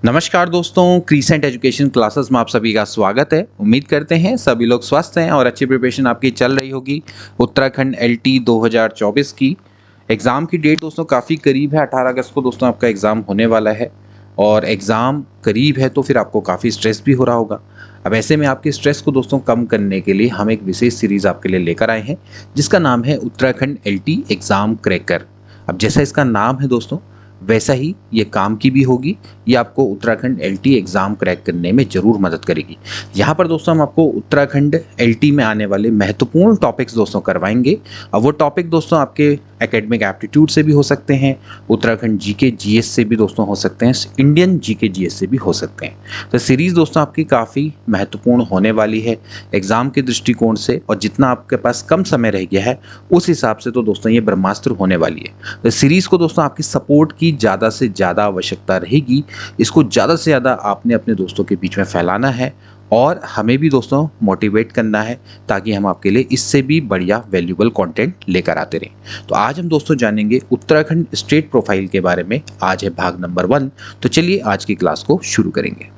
नमस्कार दोस्तों, crescent education classes में आप सभी का स्वागत है। उम्मीद करते हैं सभी लोग स्वस्थ हैं और अच्छी प्रिपरेशन आपकी चल रही होगी। उत्तराखंड एलटी 2024 की एग्ज़ाम की डेट दोस्तों काफ़ी करीब है। 18 अगस्त को दोस्तों आपका एग्ज़ाम होने वाला है और एग्ज़ाम करीब है तो फिर आपको काफ़ी स्ट्रेस भी हो रहा होगा। अब ऐसे में आपके स्ट्रेस को दोस्तों कम करने के लिए हम एक विशेष सीरीज़ आपके लिए लेकर आए हैं जिसका नाम है उत्तराखंड एलटी एग्ज़ाम क्रैकर। अब जैसा इसका नाम है दोस्तों वैसा ही ये काम की भी होगी। ये आपको उत्तराखंड एलटी एग्ज़ाम क्रैक करने में ज़रूर मदद करेगी। यहाँ पर दोस्तों हम आपको उत्तराखंड एलटी में आने वाले महत्वपूर्ण टॉपिक्स दोस्तों करवाएंगे। अब वो टॉपिक दोस्तों आपके एकेडमिक एप्टीट्यूड से भी हो सकते हैं, उत्तराखंड जीके जीएस से भी दोस्तों हो सकते हैं, इंडियन जीके जीएस से भी हो सकते हैं। तो सीरीज़ दोस्तों आपकी काफ़ी महत्वपूर्ण होने वाली है एग्ज़ाम के दृष्टिकोण से, और जितना आपके पास कम समय रह गया है उस हिसाब से तो दोस्तों ये ब्रह्मास्त्र होने वाली है। तो सीरीज़ को दोस्तों आपकी सपोर्ट की ज़्यादा से ज़्यादा आवश्यकता रहेगी। इसको ज़्यादा से ज़्यादा आपने अपने दोस्तों के बीच में फैलाना है और हमें भी दोस्तों मोटिवेट करना है ताकि हम आपके लिए इससे भी बढ़िया वैल्यूबल कंटेंट लेकर आते रहें। तो आज हम दोस्तों जानेंगे उत्तराखंड स्टेट प्रोफाइल के बारे में। आज है भाग नंबर 1। तो चलिए आज की क्लास को शुरू करेंगे।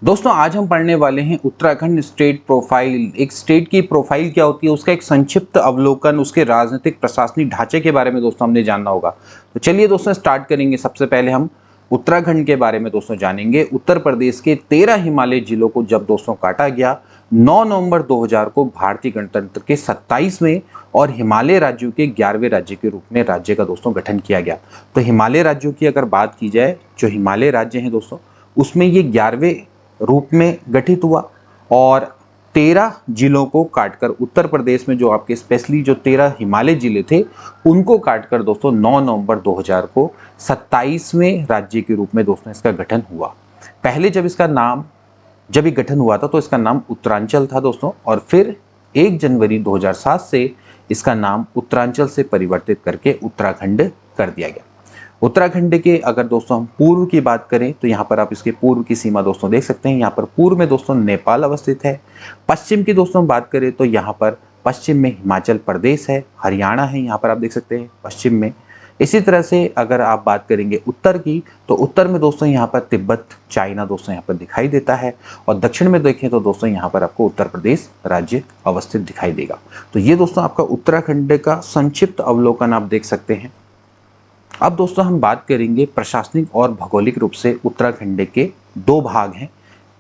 दोस्तों आज हम पढ़ने वाले हैं उत्तराखंड स्टेट प्रोफाइल। एक स्टेट की प्रोफाइल क्या होती है, उसका एक संक्षिप्त अवलोकन, उसके राजनीतिक प्रशासनिक ढांचे के बारे में दोस्तों हमने जानना होगा। तो चलिए दोस्तों स्टार्ट करेंगे। सबसे पहले हम उत्तराखंड के बारे में दोस्तों जानेंगे। उत्तर प्रदेश के 13 हिमालय जिलों को जब दोस्तों काटा गया 9 नवंबर 2000 को भारतीय गणतंत्र के 27वें और हिमालय राज्यों के 11वें राज्य के रूप में राज्य का दोस्तों गठन किया गया। तो हिमालय राज्यों की अगर बात की जाए, जो हिमालय राज्य हैं दोस्तों, उसमें ये 11वें रूप में गठित हुआ और 13 जिलों को काटकर उत्तर प्रदेश में जो आपके स्पेशली जो 13 हिमालय जिले थे उनको काटकर दोस्तों 9 नवंबर 2000 को 27वें राज्य के रूप में दोस्तों इसका गठन हुआ। पहले जब ये गठन हुआ था तो इसका नाम उत्तरांचल था दोस्तों, और फिर 1 जनवरी 2007 से इसका नाम उत्तरांचल से परिवर्तित करके उत्तराखंड कर दिया गया। उत्तराखंड के अगर दोस्तों हम पूर्व की बात करें तो यहाँ पर आप इसके पूर्व की सीमा दोस्तों देख सकते हैं। यहाँ पर पूर्व में दोस्तों नेपाल अवस्थित है। पश्चिम की दोस्तों बात करें तो यहाँ पर पश्चिम में हिमाचल प्रदेश है, हरियाणा है, यहाँ पर आप देख सकते हैं पश्चिम में। इसी तरह से अगर आप बात करेंगे उत्तर की तो उत्तर में दोस्तों यहाँ पर तिब्बत, चाइना दोस्तों यहाँ पर दिखाई देता है, और दक्षिण में देखें तो दोस्तों यहाँ पर आपको उत्तर प्रदेश राज्य अवस्थित दिखाई देगा। तो ये दोस्तों आपका उत्तराखंड का संक्षिप्त अवलोकन आप देख सकते हैं। अब दोस्तों हम बात करेंगे प्रशासनिक और भौगोलिक रूप से उत्तराखंड के 2 भाग हैं।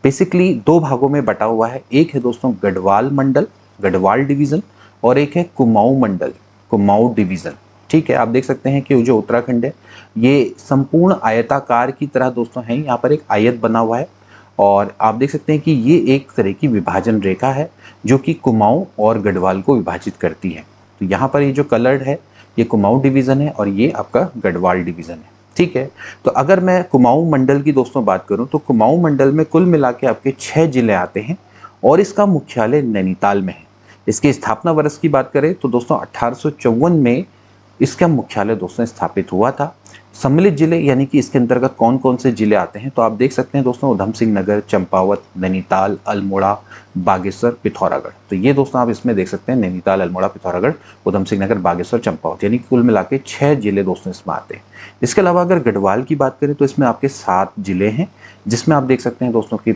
बेसिकली 2 भागों में बटा हुआ है। एक है दोस्तों गढ़वाल मंडल, गढ़वाल डिवीज़न, और एक है कुमाऊं मंडल, कुमाऊं डिवीज़न। ठीक है, आप देख सकते हैं कि जो उत्तराखंड है ये संपूर्ण आयताकार की तरह दोस्तों है। यहाँ पर एक आयत बना हुआ है और आप देख सकते हैं कि ये एक तरह की विभाजन रेखा है जो कि कुमाऊं और गढ़वाल को विभाजित करती है। तो यहाँ पर ये जो कलर्ड है ये कुमाऊं डिवीज़न है और ये आपका गढ़वाल डिवीज़न है। ठीक है, तो अगर मैं कुमाऊं मंडल की दोस्तों बात करूं तो कुमाऊं मंडल में कुल मिला के आपके 6 जिले आते हैं और इसका मुख्यालय नैनीताल में है। इसकी स्थापना वर्ष की बात करें तो दोस्तों 1854 में इसका मुख्यालय दोस्तों स्थापित हुआ था। सम्मिलित जिले यानी कि इसके अंतर्गत कौन कौन से जिले आते हैं तो आप देख सकते हैं दोस्तों उधम सिंह नगर, चंपावत, नैनीताल, अल्मोड़ा, बागेश्वर, पिथौरागढ़। तो ये दोस्तों आप इसमें देख सकते हैं नैनीताल, अल्मोड़ा, पिथौरागढ़, उधम सिंह नगर, बागेश्वर, चंपावत, यानी कुल मिला के 6 जिले दोस्तों इसमें आते हैं। इसके अलावा अगर गढ़वाल की बात करें तो इसमें आपके 7 जिले हैं, जिसमें आप देख सकते हैं दोस्तों की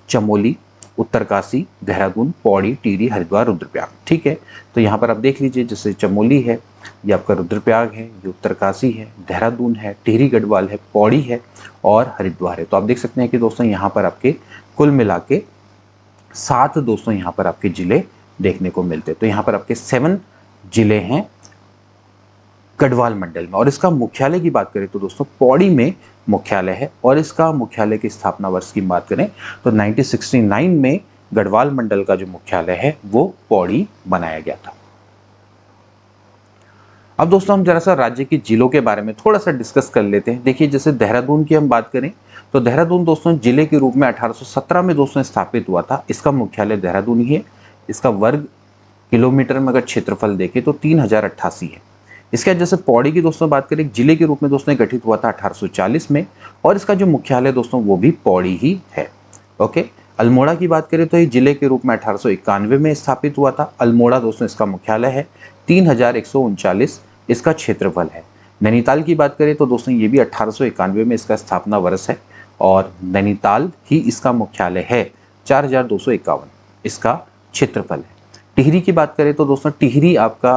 चमोली, उत्तरकाशी, देहरादून, पौड़ी, टिहरी, हरिद्वार, रुद्रप्रयाग। ठीक है, तो यहाँ पर आप देख लीजिए जैसे चमोली है, ये आपका रुद्रप्रयाग है, ये उत्तरकाशी है, देहरादून है, टिहरी गढ़वाल है, पौड़ी है और हरिद्वार है। तो आप देख सकते हैं कि दोस्तों यहाँ पर आपके कुल मिला के 7 दोस्तों यहाँ पर आपके जिले देखने को मिलते हैं। तो यहाँ पर आपके 7 जिले हैं गढ़वाल मंडल में। और इसका मुख्यालय की बात करें तो दोस्तों पौड़ी में मुख्यालय है, और इसका मुख्यालय की स्थापना वर्ष की बात करें तो 1969 में गढ़वाल मंडल का जो मुख्यालय है वो पौड़ी बनाया गया था। अब दोस्तों हम जरा सा राज्य के जिलों के बारे में थोड़ा सा डिस्कस कर लेते हैं। देखिए जैसे देहरादून की हम बात करें तो देहरादून दोस्तों जिले के रूप में 1817 में दोस्तों स्थापित हुआ था। इसका मुख्यालय देहरादून ही है। इसका वर्ग किलोमीटर में अगर क्षेत्रफल देखें तो 3088 है। इसके जैसे पौड़ी की दोस्तों बात करें, जिले के रूप में दोस्तों गठित हुआ था 1840 में, और इसका जो मुख्यालय दोस्तों वो भी पौड़ी ही है। ओके, अल्मोड़ा की बात करें तो ये जिले के रूप में 1891 में स्थापित हुआ था। अल्मोड़ा दोस्तों इसका मुख्यालय है। 3139 इसका क्षेत्रफल है। नैनीताल की बात करें तो दोस्तों ये भी 1891 में इसका स्थापना वर्ष है और नैनीताल ही इसका मुख्यालय है। 4251 इसका क्षेत्रफल है। टिहरी की बात करें तो दोस्तों टिहरी आपका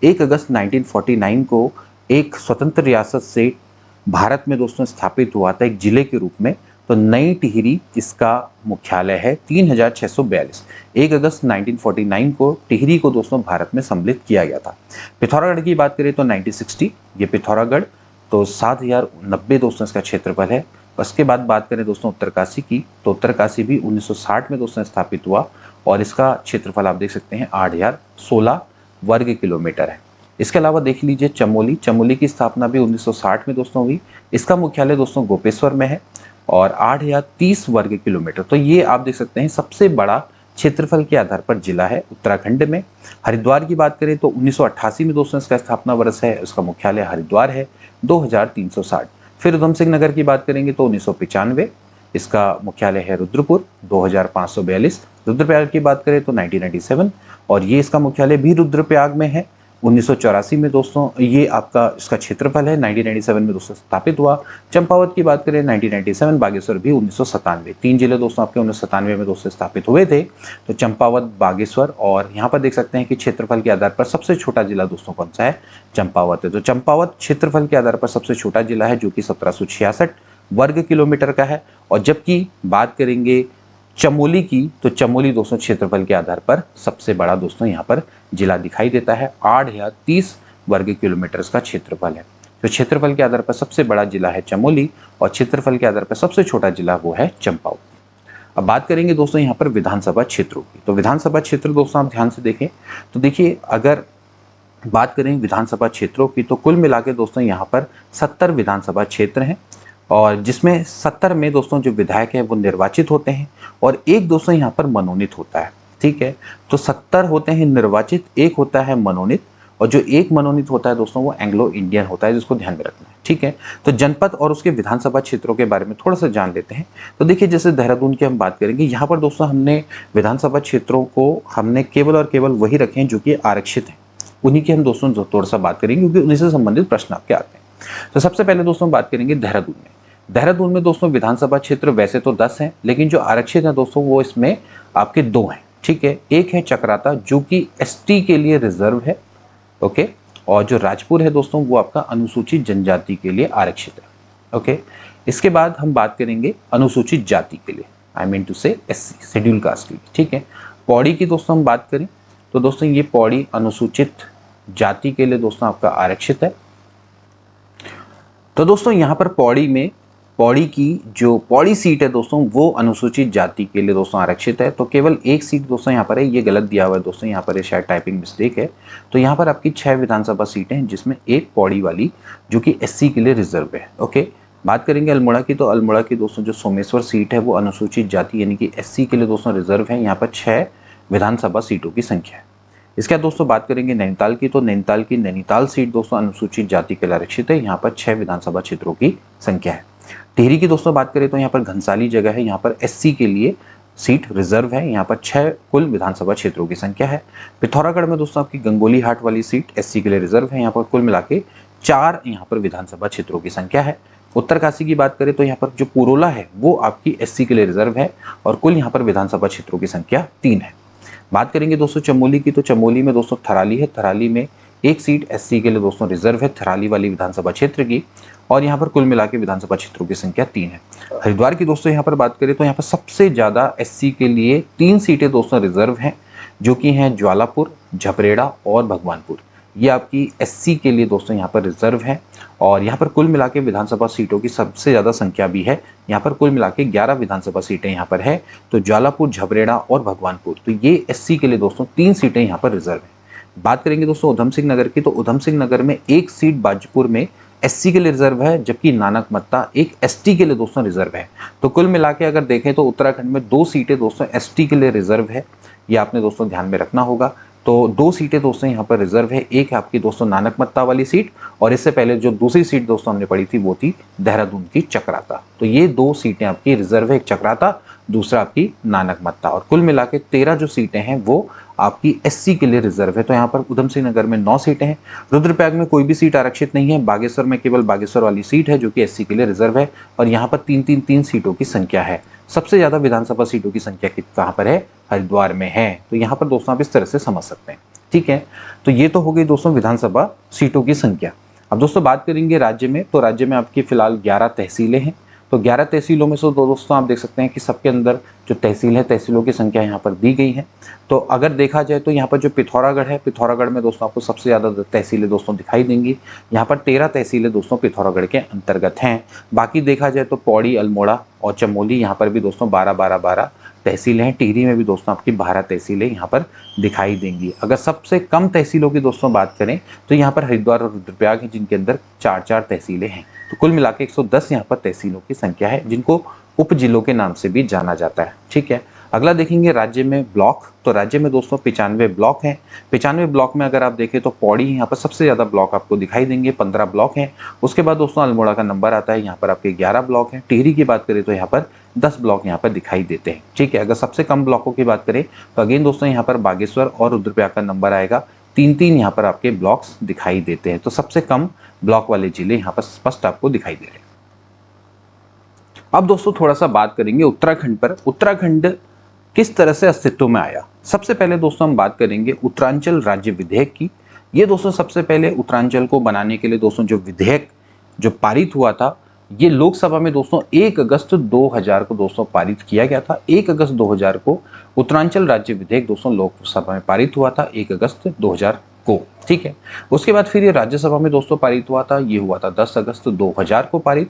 1 अगस्त 1949 को एक स्वतंत्र रियासत से भारत में दोस्तों स्थापित हुआ था एक जिले के रूप में। तो नई टिहरी इसका मुख्यालय है। 3642 1 अगस्त 1949 को टिहरी को दोस्तों भारत में सम्मिलित किया गया था। पिथौरागढ़ की बात करें तो 1960 ये पिथौरागढ़ तो 7090 दोस्तों इसका क्षेत्रफल है। उसके बाद बात करें दोस्तों उत्तरकाशी की तो उत्तरकाशी भी 1960 में दोस्तों स्थापित हुआ और इसका क्षेत्रफल आप देख सकते हैं 8016 वर्ग किलोमीटर है। इसके अलावा देख लीजिए चमोली। चमोली की स्थापना भी 1960 में दोस्तों हुई। इसका मुख्यालय दोस्तों गोपेश्वर में है और 8030 वर्ग किलोमीटर। तो ये आप देख सकते हैं सबसे बड़ा क्षेत्रफल के आधार पर जिला है उत्तराखंड में। हरिद्वार की बात करें तो 1988 में दोस्तों इसका स्थापना वर्ष है। उसका मुख्यालय हरिद्वार है 2360। फिर उधम सिंह नगर की बात करेंगे तो 1995 इसका मुख्यालय है रुद्रपुर 2542। रुद्रप्रयाग की बात करें तो 1997 और ये इसका मुख्यालय भी रुद्रप्रयाग में है। 1984 में दोस्तों ये आपका इसका क्षेत्रफल है। 1997 में दोस्तों स्थापित हुआ। चंपावत की बात करें 1997। बागेश्वर भी 1997। 3 जिले दोस्तों आपके 1997 में दोस्तों स्थापित हुए थे। तो चंपावत, बागेश्वर और यहाँ पर देख सकते हैं कि क्षेत्रफल के आधार पर सबसे छोटा जिला दोस्तों कौन सा है, चंपावत है। तो चंपावत क्षेत्रफल के आधार पर सबसे छोटा जिला है जो कि 1766 वर्ग किलोमीटर का है। और जबकि बात करेंगे चमोली की तो चमोली दोस्तों क्षेत्रफल के आधार पर सबसे बड़ा दोस्तों यहाँ पर जिला दिखाई देता है। 8030 वर्ग किलोमीटर का क्षेत्रफल है। तो क्षेत्रफल के आधार पर सबसे बड़ा जिला है चमोली और क्षेत्रफल के आधार पर सबसे छोटा जिला वो है चंपावत। अब बात करेंगे दोस्तों यहाँ पर विधानसभा क्षेत्रों की। तो विधानसभा क्षेत्र दोस्तों आप ध्यान से देखें तो देखिए अगर बात करें विधानसभा क्षेत्रों की तो कुल मिला के दोस्तों यहाँ पर 70 विधानसभा क्षेत्र हैं और जिसमें 70 में दोस्तों जो विधायक है वो निर्वाचित होते हैं और एक दोस्तों यहाँ पर मनोनीत होता है। ठीक है, तो 70 होते हैं निर्वाचित, एक होता है मनोनीत और जो एक मनोनीत होता है दोस्तों वो एंग्लो इंडियन होता है, जिसको ध्यान में रखना है। ठीक है, तो जनपद और उसके विधानसभा क्षेत्रों के बारे में थोड़ा सा जान लेते हैं। तो देखिए जैसे देहरादून की हम बात करेंगे, यहाँ पर दोस्तों हमने विधानसभा क्षेत्रों को हमने केवल और केवल वही रखे हैं जो कि आरक्षित हैं, उन्हीं की हम दोस्तों थोड़ा सा बात करेंगे क्योंकि उन्हीं से संबंधित प्रश्न आपके आते हैं। तो सबसे पहले दोस्तों बात करेंगे देहरादून में। देहरादून में दोस्तों विधानसभा क्षेत्र वैसे तो 10 हैं लेकिन जो आरक्षित हैं दोस्तों वो इसमें आपके 2 हैं। ठीक है, एक है चक्राता जो कि एसटी के लिए रिजर्व है। ओके, और जो राजपुर है दोस्तों वो आपका अनुसूचित जनजाति के लिए आरक्षित है। ओके, इसके बाद हम बात करेंगे अनुसूचित जाति के लिए, आई मीन टू से एससी शेड्यूल कास्ट के लिए। ठीक है, पौड़ी की दोस्तों हम बात करें तो दोस्तों ये पौड़ी अनुसूचित जाति के लिए दोस्तों आपका आरक्षित है। तो दोस्तों यहाँ पर पौड़ी में पौड़ी की जो पौड़ी सीट है दोस्तों वो अनुसूचित जाति के लिए दोस्तों आरक्षित है। तो केवल एक सीट दोस्तों यहाँ पर है, ये गलत दिया हुआ है दोस्तों, यहाँ पर शायद टाइपिंग मिस्टेक है। तो यहाँ पर आपकी 6 विधानसभा सीटें हैं जिसमें एक पौड़ी वाली जो कि एससी के लिए रिजर्व है। ओके, बात करेंगे अल्मोड़ा की तो अल्मोड़ा की दोस्तों जो सोमेश्वर सीट है वो अनुसूचित जाति यानी कि एससी के लिए दोस्तों रिजर्व है। यहाँ पर 6 विधानसभा सीटों की संख्या है। इसके बाद दोस्तों बात करेंगे नैनीताल की तो नैनीताल की नैनीताल सीट दोस्तों अनुसूचित जाति के लिए आरक्षित है। यहाँ पर 6 विधानसभा क्षेत्रों की संख्या है। टिहरी की दोस्तों बात करें तो यहाँ पर घनसाली जगह है, यहाँ पर एससी के लिए सीट रिजर्व है। यहाँ पर 6 कुल विधानसभा क्षेत्रों की संख्या है। पिथौरागढ़ में दोस्तों आपकी गंगोली हाट वाली सीट एससी के लिए रिजर्व है। यहाँ पर कुल मिला के 4 यहाँ पर विधानसभा क्षेत्रों की संख्या है। उत्तरकाशी की बात करें तो यहाँ पर जो पुरोला है वो आपकी एससी के लिए रिजर्व है और कुल यहाँ पर विधानसभा क्षेत्रों की संख्या 3 है। बात करेंगे दोस्तों चमोली की तो चमोली में दोस्तों थराली है, थराली में एक सीट एससी के लिए दोस्तों रिजर्व है थराली वाली विधानसभा क्षेत्र की और यहाँ पर कुल मिला के विधानसभा क्षेत्रों की संख्या 3 है। हरिद्वार की दोस्तों यहाँ पर बात करें तो यहाँ पर सबसे ज़्यादा एससी के लिए 3 सीटें दोस्तों रिजर्व हैं जो कि हैं ज्वालापुर, झपरेड़ा और भगवानपुर। ये आपकी एससी के लिए दोस्तों यहाँ पर रिजर्व है और यहाँ पर कुल मिला के विधानसभा सीटों की सबसे ज़्यादा संख्या भी है। यहाँ पर कुल मिला के 11 विधानसभा सीटें यहाँ पर है। तो ज्वालापुर, झपरेड़ा और भगवानपुर तो ये एससी के लिए दोस्तों 3 सीटें यहाँ पर रिजर्व है। बात करेंगे दोस्तों उधम सिंह नगर की तो उधम सिंह नगर में एक सीट बाजपुर में एससी के लिए रिजर्व है जबकि नानक मत्ता एक एसटी के लिए दोस्तों रिजर्व है। तो कुल मिला के अगर देखें तो उत्तराखंड में 2 सीटें दोस्तों एसटी के लिए रिजर्व है, ये आपने दोस्तों ध्यान में रखना होगा। तो 2 सीटें दोस्तों यहाँ पर रिजर्व है, एक है आपकी दोस्तों नानक मत्ता वाली सीट और इससे पहले जो दूसरी सीट दोस्तों हमने पढ़ी थी वो थी देहरादून की चक्राता। तो ये 2 सीटें आपकी रिजर्व है, एक चक्राता दूसरा आपकी नानक मत्ता और कुल मिला के 13 जो सीटें हैं वो आपकी एससी के लिए रिजर्व है। तो यहाँ पर उधम सिंह नगर में 9 सीटें हैं, रुद्रप्रयाग में कोई भी सीट आरक्षित नहीं है, बागेश्वर में केवल बागेश्वर वाली सीट है जो कि एससी के लिए रिजर्व है, और यहाँ पर 3-3-3 सीटों की संख्या है। सबसे ज्यादा विधानसभा सीटों की संख्या कहाँ पर है? हरिद्वार में है। तो यहाँ पर दोस्तों आप इस तरह से समझ सकते हैं, ठीक है। तो ये तो हो गई दोस्तों विधानसभा सीटों की संख्या। अब दोस्तों बात करेंगे राज्य में, तो राज्य में आपकी फिलहाल 11 तहसीलें हैं। तो 11 तहसीलों में से दोस्तों आप देख सकते हैं कि सबके अंदर जो तहसील है, तहसीलों की संख्या यहाँ पर दी गई है। तो अगर देखा जाए तो यहाँ पर जो पिथौरागढ़ है, पिथौरागढ़ में दोस्तों आपको सबसे ज़्यादा तहसीलें दोस्तों दिखाई देंगी। यहाँ पर 13 तहसीलें दोस्तों पिथौरागढ़ के अंतर्गत हैं। बाकी देखा जाए तो पौड़ी, अल्मोड़ा और चमोली, यहाँ पर भी दोस्तों 12 तहसीलें हैं। टिहरी में भी दोस्तों आपकी 12 तहसीलें यहाँ पर दिखाई देंगी। अगर सबसे कम तहसीलों की दोस्तों बात करें तो यहाँ पर हरिद्वार और रुद्रप्रयाग है, जिनके अंदर 4 तहसीलें हैं। तो कुल मिलाकर 110 यहाँ पर तहसीलों की संख्या है, जिनको उप जिलों के नाम से भी जाना जाता है, ठीक है। अगला देखेंगे राज्य में ब्लॉक। तो राज्य में दोस्तों 95 ब्लॉक हैं। 95 ब्लॉक में अगर आप देखें तो पौड़ी यहाँ पर सबसे ज़्यादा ब्लॉक आपको दिखाई देंगे, 15 ब्लॉक हैं। उसके बाद दोस्तों अल्मोड़ा का नंबर आता है, यहाँ पर आपके 11 ब्लॉक हैं। टिहरी की बात करें तो यहाँ पर 10 ब्लॉक यहाँ पर दिखाई देते हैं, ठीक है। अगर सबसे कम ब्लॉकों की बात करें तो अगेन दोस्तों यहाँ पर बागेश्वर और रुद्रप्रयाग का नंबर आएगा। 3-3 यहाँ पर आपके ब्लॉक्स दिखाई देते हैं। तो सबसे कम ब्लॉक वाले जिले यहाँ पर स्पष्ट आपको दिखाई दे रहे हैं। अब दोस्तों थोड़ा सा बात करेंगे उत्तराखंड पर। उत्तराखंड किस तरह से अस्तित्व में आया? सबसे पहले दोस्तों हम बात करेंगे उत्तरांचल राज्य विधेयक की। ये दोस्तों सबसे पहले उत्तरांचल को बनाने के लिए दोस्तों जो विधेयक जो पारित हुआ था, ये लोकसभा में दोस्तों 1 अगस्त 2000 को दोस्तों पारित किया गया था। 1 अगस्त 2000 को उत्तरांचल राज्य विधेयक दोस्तों लोकसभा में पारित हुआ था, 1 अगस्त 2000 को, ठीक है। उसके बाद फिर ये राज्यसभा में दोस्तों पारित हुआ था, ये हुआ था 10 अगस्त 2000 को पारित।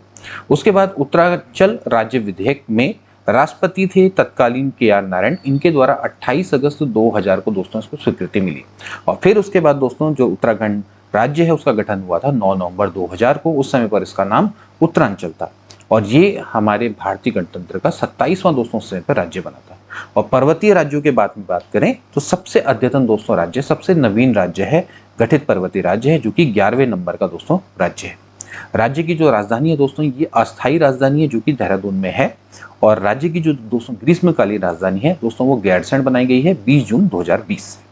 उसके बाद उत्तरांचल राज्य विधेयक में राष्ट्रपति थे तत्कालीन KR नारायण, इनके द्वारा 28 अगस्त 2000 को दोस्तों इसको स्वीकृति मिली। और फिर उसके बाद दोस्तों जो उत्तराखंड राज्य है उसका गठन हुआ था 9 नवंबर 2000 को। उस समय पर इसका नाम उत्तरांचल था, और ये हमारे भारतीय गणतंत्र का 27वां दोस्तों उस समय पर राज्य बना था। और पर्वतीय राज्यों के बात में बात करें तो सबसे अद्यतन दोस्तों राज्य, सबसे नवीन राज्य है गठित पर्वतीय राज्य है, जो कि 11वें नंबर का दोस्तों राज्य है। राज्य की जो राजधानी है दोस्तों, ये अस्थायी राजधानी है जो कि देहरादून में है। और राज्य की जो दोस्तों ग्रीष्मकालीन राजधानी है दोस्तों, वो गैरसैंण बनाई गई है 20 जून 2020 से।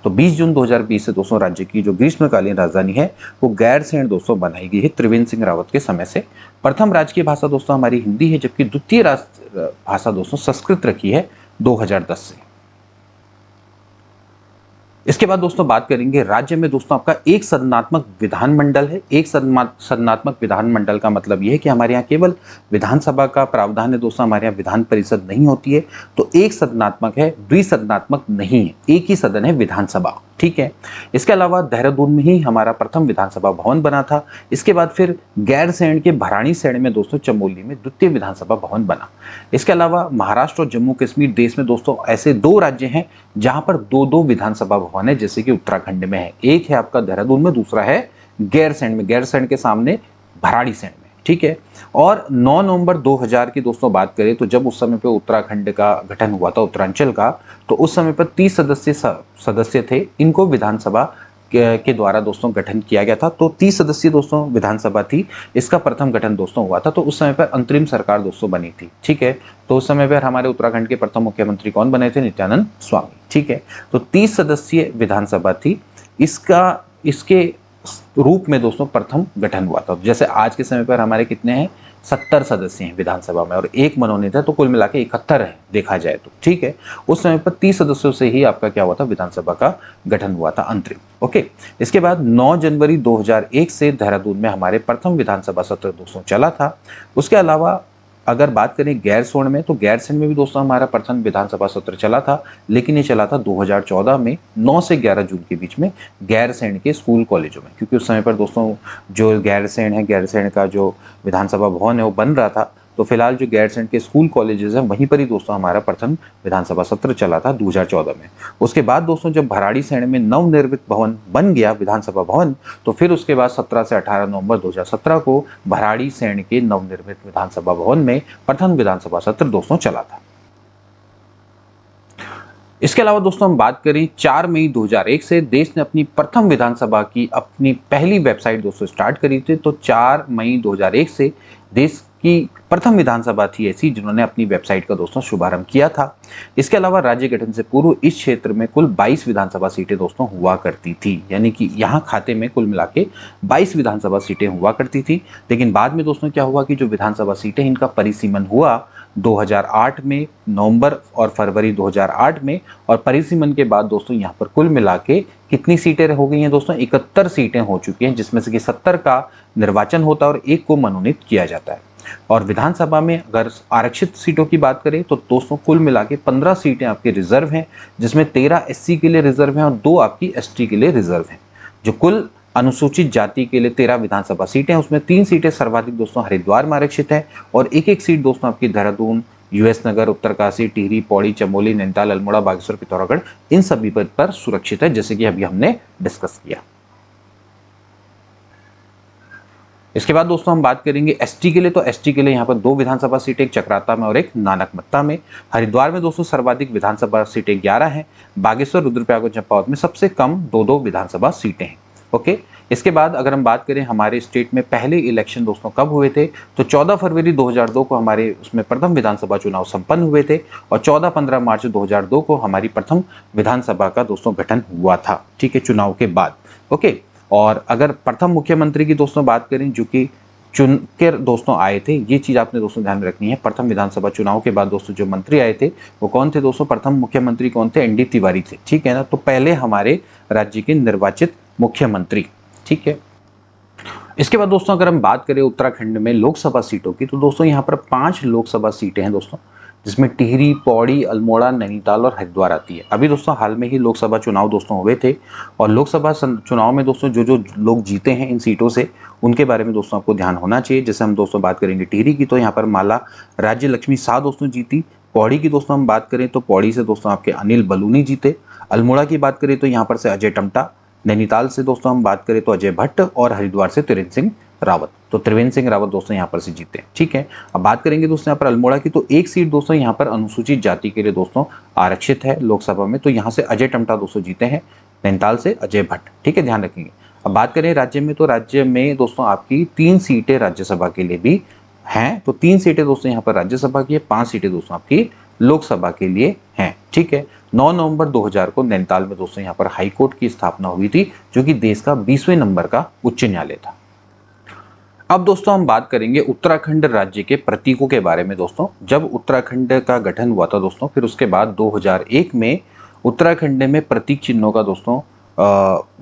तो 20 जून 2020 से दोस्तों राज्य की जो ग्रीष्मकालीन राजधानी है वो गैरसैंण दोस्तों बनाई गई है त्रिवेंद्र सिंह रावत के समय से। प्रथम राजकीय भाषा दोस्तों हमारी हिंदी है, जबकि द्वितीय राष्ट्र भाषा दोस्तों संस्कृत रखी है 2010 से। इसके बाद दोस्तों बात करेंगे राज्य में दोस्तों आपका एक सदनात्मक विधानमंडल है। एक सदनात्मक विधानमंडल का मतलब यह है कि हमारे यहाँ केवल विधानसभा का प्रावधान है दोस्तों, हमारे यहाँ विधान परिषद नहीं होती है। तो एक सदनात्मक है, द्विसदनात्मक नहीं है, एक ही सदन है विधानसभा, ठीक है। इसके अलावा देहरादून में ही हमारा प्रथम विधानसभा भवन बना था। इसके बाद फिर गैरसैंण के भराड़ीसैंण में दोस्तों चमोली में द्वितीय विधानसभा भवन बना। इसके अलावा महाराष्ट्र और जम्मू कश्मीर देश में दोस्तों ऐसे 2 राज्य हैं जहां पर 2-2 विधानसभा भवन है, जैसे कि उत्तराखंड में है। एक है आपका देहरादून में, दूसरा है गैरसैंण में, गैरसैंण के सामने भराड़ीसैंण में, ठीक है। और 9 नवंबर 2000 की दोस्तों बात करें तो जब उस समय पे उत्तराखंड का गठन हुआ था उत्तरांचल का, तो उस समय पर 30 सदस्य थे, इनको विधानसभा के द्वारा दोस्तों गठन किया गया था। तो 30 सदस्यीय दोस्तों विधानसभा थी, इसका प्रथम गठन दोस्तों हुआ था। तो उस समय पर अंतरिम सरकार दोस्तों बनी थी, ठीक है। तो उस समय पर हमारे उत्तराखंड के प्रथम मुख्यमंत्री कौन बने थे? नित्यानंद स्वामी, ठीक है। तो 30 सदस्यीय विधानसभा थी, इसके रूप में दोस्तों प्रथम गठन हुआ था। जैसे आज के समय पर हमारे कितने हैं? 70 सदस्य हैं विधानसभा में और एक मनोनीत है, तो कुल मिला के 71 है देखा जाए तो, ठीक है। उस समय पर 30 सदस्यों से ही आपका क्या हुआ था? विधानसभा का गठन हुआ था अंतरिम, ओके। इसके बाद 9 जनवरी 2001 से देहरादून में हमारे प्रथम विधानसभा सत्र दोस्तों चला था। उसके अलावा अगर बात करें गैरसैंण में, तो गैरसैंण में भी दोस्तों हमारा प्रथम विधानसभा सत्र चला था, लेकिन ये चला था 2014 में 9 से 11 जून के बीच में गैरसैंण के स्कूल कॉलेजों में, क्योंकि उस समय पर दोस्तों जो गैरसैंण है, गैरसैंण का जो विधानसभा भवन है वो बन रहा था। तो फिलहाल जो गैरसैंण के स्कूल कॉलेजेस हैं वहीं पर ही दोस्तों हमारा प्रथम विधानसभा सत्र चला था 2014 में। उसके बाद दोस्तों जब भराड़ीसैंण में नवनिर्मित भवन बन गया विधानसभा भवन, तो फिर उसके बाद 17 से 18 नवंबर 2017 को भराड़ीसैंण के नवनिर्मित विधानसभा भवन में प्रथम विधानसभा सत्र दोस्तों चला था। इसके अलावा दोस्तों हम बात करें 4 मई 2001 से देश ने अपनी प्रथम विधानसभा की अपनी पहली वेबसाइट दोस्तों स्टार्ट करी थी। तो 4 मई 2001 से देश कि प्रथम विधानसभा थी ऐसी जिन्होंने अपनी वेबसाइट का दोस्तों शुभारंभ किया था। इसके अलावा राज्य गठन से पूर्व इस क्षेत्र में कुल 22 विधानसभा सीटें दोस्तों हुआ करती थी, यानी कि यहाँ खाते में कुल मिला के 22 विधानसभा सीटें हुआ करती थी। लेकिन बाद में दोस्तों क्या हुआ कि जो विधानसभा सीटें इनका परिसीमन हुआ 2008 में, नवंबर और फरवरी 2008 में, और परिसीमन के बाद दोस्तों यहाँ पर कुल मिला के कितनी सीटें हो गई हैं दोस्तों? 71 सीटें हो चुकी हैं, जिसमें से कि 70 का निर्वाचन होता है और 1 को मनोनीत किया जाता है। और विधानसभा में अगर आरक्षित सीटों की बात करें तो दोस्तों कुल मिला के 15 सीटें आपके रिजर्व हैं, जिसमें 13 एससी के लिए रिजर्व हैं और 2 आपकी एसटी के लिए रिजर्व हैं। जो कुल अनुसूचित जाति के लिए 13 विधानसभा सीटें हैं, उसमें 3 सीटें सर्वाधिक दोस्तों हरिद्वार में आरक्षित है और एक सीट दोस्तों आपकी देहरादून, यूएस नगर, उत्तरकाशी, टिहरी, पौड़ी, चमोली, नैनीताल, अल्मोड़ा, बागेश्वर, पिथौरागढ़ इन सभी पर सुरक्षित है, जैसे कि अभी हमने डिस्कस किया। इसके बाद दोस्तों हम बात करेंगे एसटी के लिए। तो एसटी के लिए यहाँ पर 2 विधानसभा सीटें, एक चक्राता में और एक नानकमत्ता में। हरिद्वार में दोस्तों सर्वाधिक विधानसभा सीटें 11 हैं। बागेश्वर, रुद्रप्रयाग और चंपावत में सबसे कम 2-2 विधानसभा सीटें हैं। ओके, इसके बाद अगर हम बात करें हमारे स्टेट में पहले इलेक्शन दोस्तों कब हुए थे, तो 14 फरवरी 2002 को हमारे उसमें प्रथम विधानसभा चुनाव संपन्न हुए थे और 14-15 मार्च 2002 को हमारी प्रथम विधानसभा का दोस्तों गठन हुआ था, ठीक है, चुनाव के बाद। ओके, और अगर प्रथम मुख्यमंत्री की दोस्तों बात करें जो कि चुन कर दोस्तों आए थे, ये चीज़ आपने दोस्तों ध्यान में रखनी है। प्रथम विधानसभा चुनाव के बाद दोस्तों जो मंत्री आए थे वो कौन थे दोस्तों? प्रथम मुख्यमंत्री कौन थे? एनडी तिवारी थे, ठीक है ना। तो पहले हमारे राज्य के निर्वाचित मुख्यमंत्री, ठीक है। इसके बाद दोस्तों अगर हम बात करें उत्तराखंड में लोकसभा सीटों की, तो दोस्तों यहाँ पर 5 लोकसभा सीटें हैं दोस्तों, जिसमें टिहरी, पौड़ी, अल्मोड़ा, नैनीताल और हरिद्वार आती है। अभी दोस्तों हाल में ही लोकसभा चुनाव दोस्तों हुए थे और लोकसभा चुनाव में दोस्तों जो लोग जीते हैं इन सीटों से, उनके बारे में दोस्तों आपको ध्यान होना चाहिए। जैसे हम दोस्तों बात करेंगे टिहरी की, तो यहाँ पर माला राज्य लक्ष्मी शाह दोस्तों जीती। पौड़ी की दोस्तों हम बात करें तो पौड़ी से दोस्तों आपके अनिल बलूनी जीते। अल्मोड़ा की बात करें तो यहाँ पर से अजय टमटा। नैनीताल से दोस्तों हम बात करें तो अजय भट्ट और हरिद्वार से त्रिवेंद्र सिंह रावत। तो त्रिवेंद्र सिंह रावत दोस्तों यहाँ पर से जीते हैं, ठीक है। अब बात करेंगे दोस्तों यहाँ पर अल्मोड़ा की, तो एक सीट दोस्तों यहाँ पर अनुसूचित जाति के लिए दोस्तों आरक्षित है लोकसभा में, तो यहाँ से अजय टमटा दोस्तों जीते हैं। नैनीताल से अजय भट्ट, ठीक है, ध्यान रखेंगे। अब बात करें राज्य में, तो राज्य में दोस्तों आपकी 3 सीटें राज्यसभा के लिए भी हैं। तो 3 सीटें दोस्तों यहाँ पर राज्यसभा की है, 5 सीटें दोस्तों आपकी लोकसभा के लिए हैं, ठीक है। 9 नवंबर 2000 को नैनीताल में दोस्तों यहाँ पर हाई कोर्ट की स्थापना हुई थी, जो कि देश का 20वें नंबर का उच्च न्यायालय था। अब दोस्तों हम बात करेंगे उत्तराखंड राज्य के प्रतीकों के बारे में दोस्तों। जब उत्तराखंड का गठन हुआ था दोस्तों, फिर उसके बाद 2001 में उत्तराखंड में प्रतीक चिन्हों का दोस्तों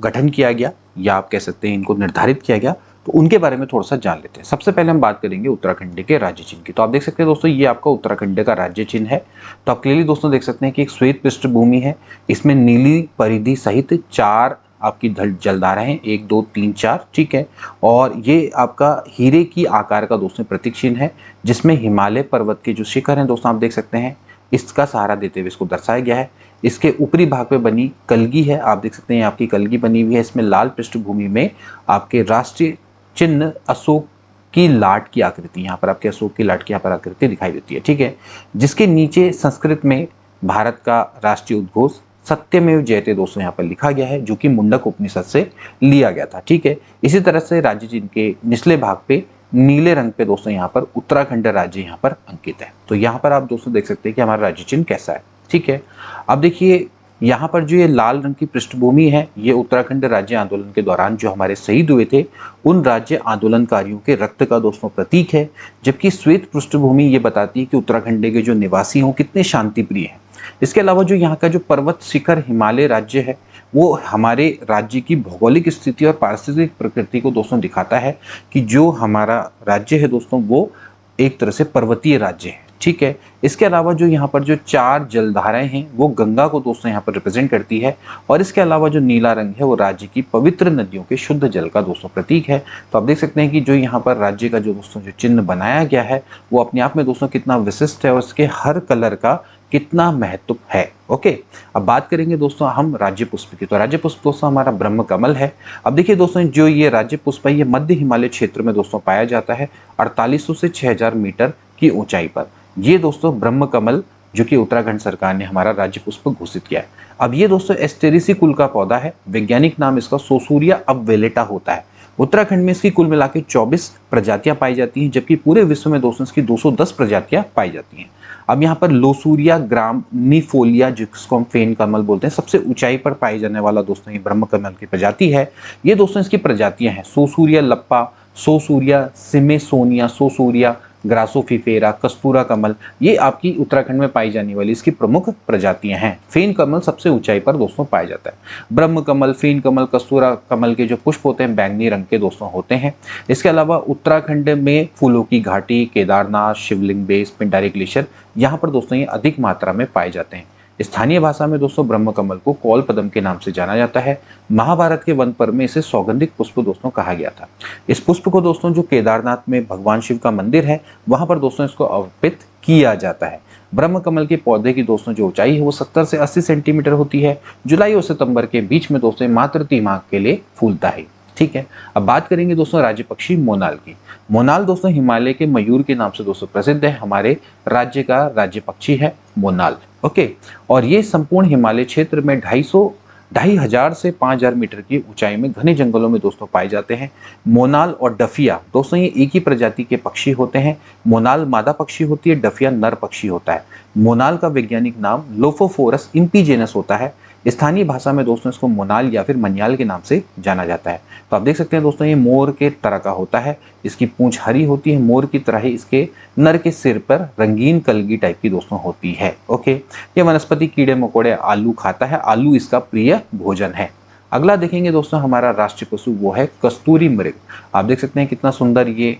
गठन किया गया, या आप कह सकते हैं इनको निर्धारित किया गया। तो उनके बारे में थोड़ा सा जान लेते हैं। सबसे पहले हम बात करेंगे उत्तराखंड के राज्य चिन्ह की। तो आप देख सकते हैं दोस्तों, ये आपका उत्तराखंड का राज्य चिन्ह है। तो आप क्लियरली दोस्तों देख सकते हैं कि एक श्वेत पृष्ठभूमि है, इसमें नीली परिधि सहित 4 आपकी जलधाराएं हैं, 1 2 3 4, ठीक है। और ये आपका हीरे की आकार का दोस्तों प्रतीक चिन्ह है, जिसमें हिमालय पर्वत के जो शिखर हैं दोस्तों आप देख सकते हैं, इसका सहारा देते हुए इसको दर्शाया गया है। इसके ऊपरी भाग पे बनी कलगी है, आप देख सकते हैं आपकी कलगी बनी हुई है। इसमें लाल पृष्ठभूमि में आपके राष्ट्रीय चिन्ह अशोक की लाट की आकृति, यहाँ पर आपके अशोक की लाट की यहाँ पर आकृति दिखाई देती है, ठीक है। जिसके नीचे संस्कृत में भारत का राष्ट्रीय उद्घोष सत्यमेव जयते दोस्तों यहाँ पर लिखा गया है, जो कि मुंडक उपनिषद से लिया गया था, ठीक है। इसी तरह से राज्य चिन्ह के निचले भाग पे नीले रंग पे दोस्तों यहाँ पर उत्तराखंड राज्य यहाँ पर अंकित है। तो यहाँ पर आप दोस्तों देख सकते हैं कि हमारा राज्य चिन्ह कैसा है, ठीक है। अब देखिए यहाँ पर जो ये लाल रंग की पृष्ठभूमि है, ये उत्तराखंड राज्य आंदोलन के दौरान जो हमारे शहीद हुए थे उन राज्य आंदोलनकारियों के रक्त का दोस्तों प्रतीक है। जबकि श्वेत पृष्ठभूमि ये बताती है कि उत्तराखंड के जो निवासी हों कितने शांति प्रिय हैं। इसके अलावा जो यहाँ का जो पर्वत शिखर हिमालय राज्य है, वो हमारे राज्य की भौगोलिक स्थिति और पारिस्थितिक प्रकृति को दोस्तों दिखाता है कि जो हमारा राज्य है दोस्तों वो एक तरह से पर्वतीय राज्य है, ठीक है। इसके अलावा जो यहाँ पर जो 4 जलधाराएं हैं वो गंगा को दोस्तों यहाँ पर रिप्रेजेंट करती है, और इसके अलावा जो नीला रंग है वो राज्य की पवित्र नदियों के शुद्ध जल का दोस्तों प्रतीक है। तो आप देख सकते हैं कि जो यहाँ पर राज्य का जो दोस्तों जो चिन्ह बनाया गया है वो अपने आप में दोस्तों कितना विशिष्ट है और उसके हर कलर का कितना महत्व है। ओके, अब बात करेंगे दोस्तों हम राज्य पुष्प की। तो राज्य पुष्प दोस्तों हमारा ब्रह्म कमल है। अब देखिए दोस्तों, जो ये राज्य पुष्प है ये मध्य हिमालय क्षेत्र में दोस्तों पाया जाता है 4800 से 6000 मीटर की ऊंचाई पर। ये दोस्तों ब्रह्म कमल जो कि उत्तराखंड सरकार ने हमारा राज्य पुष्प घोषित किया है। अब ये दोस्तों एस्टेरेसी कुल का पौधा है, वैज्ञानिक नाम इसका सोसूरिया अबवेलेटा होता है। उत्तराखंड में इसकी कुल मिला के 24 प्रजातियां पाई जाती हैं, जबकि पूरे विश्व में दोस्तों इसकी 210 प्रजातियां पाई जाती हैं। अब यहाँ पर लोसूरिया ग्राम नीफोलिया, जिसको हम फेन कमल बोलते हैं, सबसे ऊंचाई पर पाई जाने वाला दोस्तों ये ब्रह्म कमल की प्रजाति है। ये दोस्तों इसकी प्रजातियां हैं सोसूरिया लप्पा, सोसूरिया सिमेसोनिया, सोसूरिया ग्रासोफिफेरा, कस्तूरा कमल। ये आपकी उत्तराखंड में पाई जाने वाली इसकी प्रमुख प्रजातियां हैं। फेन कमल सबसे ऊंचाई पर दोस्तों पाया जाता है। ब्रह्म कमल, फेन कमल, कस्तूरा कमल के जो पुष्प होते हैं बैंगनी रंग के दोस्तों होते हैं। इसके अलावा उत्तराखंड में फूलों की घाटी, केदारनाथ, शिवलिंग बेस, पिंडारी ग्लेशियर, यहाँ पर दोस्तों ये अधिक मात्रा में पाए जाते हैं। स्थानीय भाषा में दोस्तों ब्रह्म कमल को कौल पदम के नाम से जाना जाता है। महाभारत के वन पर्व में इसे सौगंधिक पुष्प दोस्तों कहा गया था। इस पुष्प को दोस्तों जो केदारनाथ में भगवान शिव का मंदिर है वहां पर दोस्तों इसको अर्पित किया जाता है। ब्रह्म कमल के पौधे की दोस्तों जो ऊंचाई है वो 70 से 80 सेंटीमीटर होती है। जुलाई और सितंबर के बीच में दोस्तों मात्र 3 माह के लिए फूलता है। ठीक है, अब बात करेंगे दोस्तों राज्य पक्षी मोनाल की। मोनाल दोस्तों हिमालय के मयूर के नाम से दोस्तों प्रसिद्ध है। हमारे राज्य का राज्य पक्षी है मोनाल। ओके, और ये संपूर्ण हिमालय क्षेत्र में 2,500 से 5,000 मीटर की ऊंचाई में घने जंगलों में दोस्तों पाए जाते हैं। मोनाल और डफिया दोस्तों ये एक ही प्रजाति के पक्षी होते हैं। मोनाल मादा पक्षी होती है, डफिया नर पक्षी होता है। मोनाल का वैज्ञानिक नाम लोफोफोरस इम्पीजेनस होता है। स्थानीय भाषा में दोस्तों इसको मोनाल या फिर मनियाल के नाम से जाना जाता है। तो आप देख सकते हैं दोस्तों ये मोर के तरह का होता है। इसकी पूंछ हरी होती है, मोर की तरह ही इसके नर के सिर पर रंगीन कलगी टाइप की दोस्तों होती है। ओके, ये वनस्पति कीड़े मकोड़े आलू खाता है। आलू इसका प्रिय भोजन है। अगला देखेंगे दोस्तों हमारा राष्ट्रीय पशु वो है कस्तूरी मृग। आप देख सकते हैं कितना सुंदर ये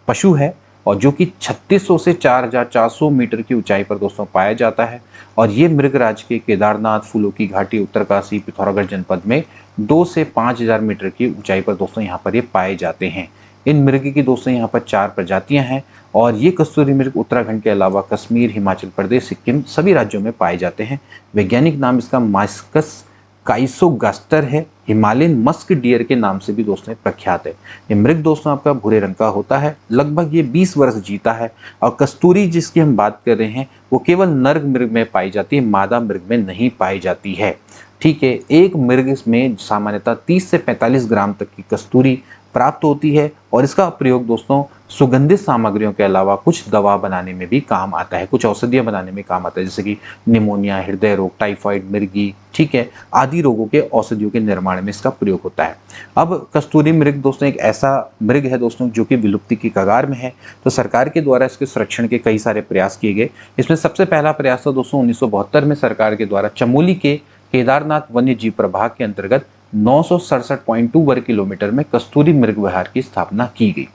पशु है और जो कि 3600 से 4400 मीटर की ऊंचाई पर दोस्तों पाया जाता है। और ये मृग राज्य के केदारनाथ, फूलों की घाटी, उत्तरकाशी, पिथौरागढ़ जनपद में 2 से 5,000 मीटर की ऊंचाई पर दोस्तों यहाँ पर ये पाए जाते हैं। इन मृग की दोस्तों यहाँ पर 4 प्रजातियां हैं और ये कस्तूरी मृग उत्तराखंड के अलावा कश्मीर, हिमाचल प्रदेश, सिक्किम सभी राज्यों में पाए जाते हैं। वैज्ञानिक नाम इसका मास्कस काइसोगास्टर है। हिमालयन मस्क डियर के नाम से भी दोस्तों प्रख्यात है। ये मृग दोस्तों आपका भूरे रंग का होता है। लगभग ये 20 वर्ष जीता है। और कस्तूरी जिसकी हम बात कर रहे हैं वो केवल नर मृग में पाई जाती है, मादा मृग में नहीं पाई जाती है। ठीक है, एक मृग में सामान्यतः 30 से 45 ग्राम तक की कस्तूरी प्राप्त होती है और इसका प्रयोग दोस्तों सुगंधित सामग्रियों के अलावा कुछ दवा बनाने में भी काम आता है, कुछ औषधियां बनाने में काम आता है, जैसे कि निमोनिया, हृदय रोग, टाइफाइड, मिर्गी, ठीक है, आदि रोगों के औषधियों के निर्माण में इसका प्रयोग होता है। अब कस्तूरी मृग दोस्तों एक ऐसा मृग है दोस्तों जो कि विलुप्ति की कगार में है। तो सरकार के द्वारा इसके संरक्षण के कई सारे प्रयास किए गए। इसमें सबसे पहला प्रयास था दोस्तों 1972 में सरकार के द्वारा चमोली के केदारनाथ वन्य जीव प्रभाग के अंतर्गत 967.2 वर्ग किलोमीटर में कस्तूरी मृग विहार की स्थापना की गई।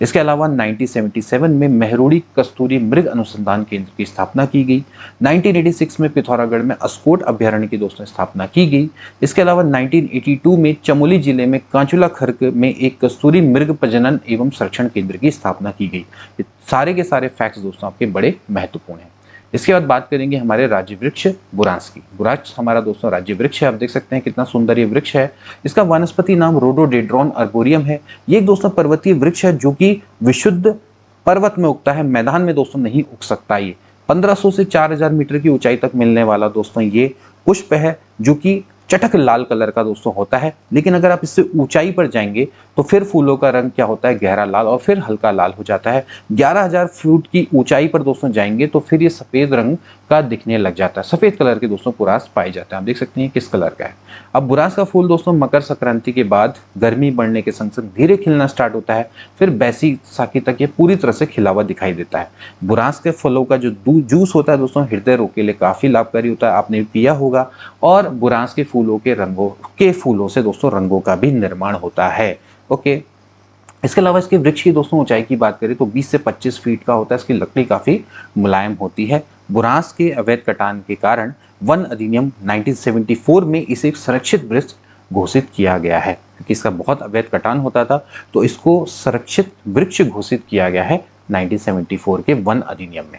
इसके अलावा 1977 में मेहरोड़ी कस्तूरी मृग अनुसंधान केंद्र की स्थापना की गई। 1986 में पिथौरागढ़ में अस्कोट अभ्यारण्य की दोस्तों स्थापना की गई। इसके अलावा 1982 में चमोली जिले में कांचुला खर्क में एक कस्तूरी मृग प्रजनन एवं संरक्षण केंद्र की स्थापना की गई। सारे के सारे फैक्ट्स दोस्तों आपके बड़े महत्वपूर्ण हैं। इसके बाद बात करेंगे हमारे राज्य वृक्ष बुरांस की। बुरांस हमारा दोस्तों राज्य वृक्ष है। आप देख सकते हैं कितना सुंदर ये वृक्ष है। इसका वनस्पति नाम रोडोडेंड्रॉन अर्बोरियम है। ये एक दोस्तों पर्वतीय वृक्ष है जो कि विशुद्ध पर्वत में उगता है, मैदान में दोस्तों नहीं उग सकता। ये 1500 से 4000 मीटर की ऊंचाई तक मिलने वाला दोस्तों ये पुष्प है जो कि चटक लाल कलर का दोस्तों होता है। लेकिन अगर आप इससे ऊंचाई पर जाएंगे तो फिर फूलों का रंग क्या होता है, गहरा लाल और फिर हल्का लाल हो जाता है। 11,000 फीट की ऊंचाई पर दोस्तों जाएंगे तो फिर ये सफेद रंग का दिखने लग जाता है। सफेद कलर के दोस्तों बुरांस पाए जाते हैं। आप देख सकते हैं किस कलर का है। अब बुरांस का फूल दोस्तों मकर संक्रांति के बाद गर्मी बढ़ने के संग संग धीरे खिलना स्टार्ट होता है, फिर बैसाखी तक ये पूरी तरह से खिला हुआ दिखाई देता है। बुरांस के फलों का जो जूस होता है दोस्तों हृदय रोग के लिए काफी लाभकारी होता है, आपने पिया होगा। और बुरांस के फूलों के रंगों के फूलों से दोस्तों रंगों का भी निर्माण होता है। ओके, इसके अलावा इसके वृक्ष की दोस्तों ऊंचाई की बात करें तो 20 से 25 फीट का होता है। इसकी लकड़ी काफी मुलायम होती है। बुरांस के अवैध कटान के कारण वन अधिनियम 1974 में इसे एक संरक्षित वृक्ष घोषित किया गया है। क्योंकि इसका बहुत अवैध कटान होता था तो इसको संरक्षित वृक्ष घोषित किया गया है 1974 के वन अधिनियम में।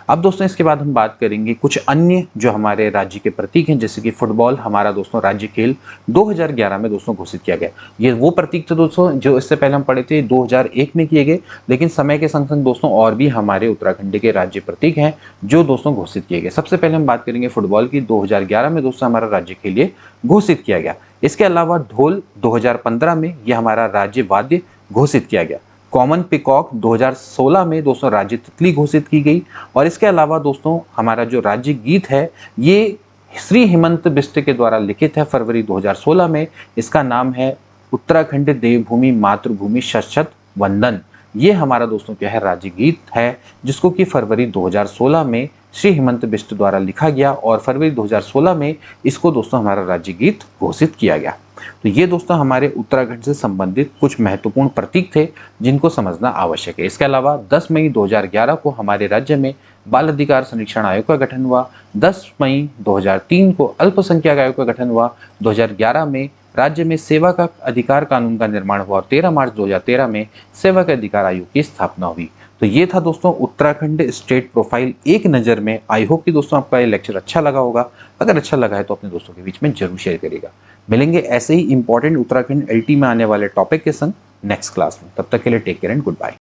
अब दोस्तों इसके बाद हम बात करेंगे कुछ अन्य जो हमारे राज्य के प्रतीक हैं, जैसे कि फुटबॉल हमारा दोस्तों राज्य खेल 2011 में दोस्तों घोषित किया गया। ये वो प्रतीक थे दोस्तों जो इससे पहले हम पढ़े थे 2001 में किए गए, लेकिन समय के संग संग दोस्तों और भी हमारे उत्तराखंड के राज्य प्रतीक हैं जो दोस्तों घोषित किए गए। सबसे पहले हम बात करेंगे फुटबॉल की। 2011 में दोस्तों हमारा राज्य खेल ये घोषित किया गया। इसके अलावा ढोल 2015 में यह हमारा राज्य वाद्य घोषित किया गया। कॉमन पिकॉक 2016 में दोस्तों राज्य तितली घोषित की गई। और इसके अलावा दोस्तों हमारा जो राज्य गीत है ये श्री हेमंत बिष्ट के द्वारा लिखित है फरवरी 2016 में। इसका नाम है उत्तराखंड देवभूमि मातृभूमि शत वंदन। ये हमारा दोस्तों क्या है राज्य गीत है, जिसको कि फरवरी 2016 में श्री हेमंत बिष्ट द्वारा लिखा गया और फरवरी 2016 में इसको दोस्तों हमारा राज्य गीत घोषित किया गया। तो ये दोस्तों हमारे उत्तराखंड से संबंधित कुछ महत्वपूर्ण प्रतीक थे जिनको समझना आवश्यक है। इसके अलावा 10 मई 2011 को हमारे राज्य में बाल अधिकार संरक्षण आयोग का गठन हुआ। 10 मई 2003 को अल्पसंख्यक आयोग का गठन हुआ। 2011 में राज्य में सेवा का अधिकार कानून का निर्माण हुआ और 13 मार्च 2013 में सेवा के अधिकार आयोग की स्थापना हुई। तो ये था दोस्तों उत्तराखंड स्टेट प्रोफाइल एक नज़र में। आई होप कि दोस्तों आपका ये लेक्चर अच्छा लगा होगा। अगर अच्छा लगा है तो अपने दोस्तों के बीच में जरूर शेयर करिएगा। मिलेंगे ऐसे ही इंपॉर्टेंट उत्तराखंड एलटी में आने वाले टॉपिक के संग नेक्स्ट क्लास में। तब तक के लिए take care and good bye.